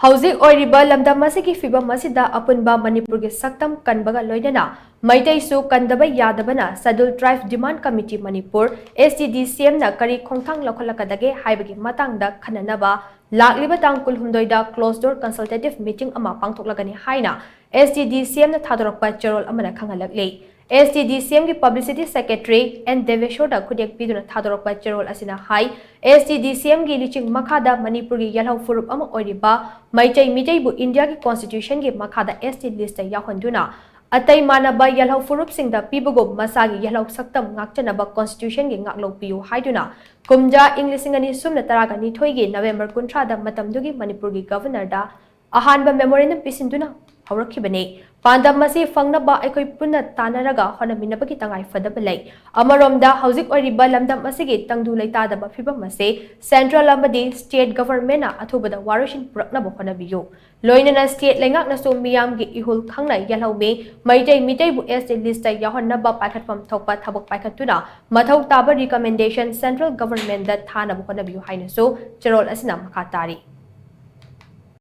Houjik oiriba lamdam asigi phivam asida apunba Manipur ge saktam Kanbaga Loinana Meitei su Kandaba Yadabana Scheduled Tribe Demand Committee Manipur Stdcm na kari khongthang loukhatkadage haibagi matangda khannanaba lakliba tang kulhumdoida closed door consultative meeting ama Pangthoklagani haina Stdcm na thadorakpa cherol amana khanghallakli Stdcm ki publicity secretary and deveshoda khudek piduna thadorakpa cherol asina hai Stdcm ki liching makhada Manipur gi yalhau furup ama oiriba Meitei bu India ki constitution gi makhada ST list yahonduna atai manaba yalhau furup singda pibugo masagi yalhau saktam ngakchanaba constitution gi ngaklo piu haiduna kumja English ngani sumna taraga ni thoigi November 13 da matamdugi Manipur gi governor da ahanba memorandum pisinduna haurakibane pandam masi fangnaba aikoi punna tanaraga honaminabagi tangai fadaba lei amaromda Houjik oiriba lamdam asigi tangdu leitadaba phivam mase central amadi state government na athubada warushin puraknaba honabiyu loinana state lengak na so miyam gi ihul khangna yalhaume Meitei bu ST list yahonnaba paikhatpam thokpa thabak paikhatuna mathau taba recommendation central government da thana bu honabiyu haina so cherol asina makatari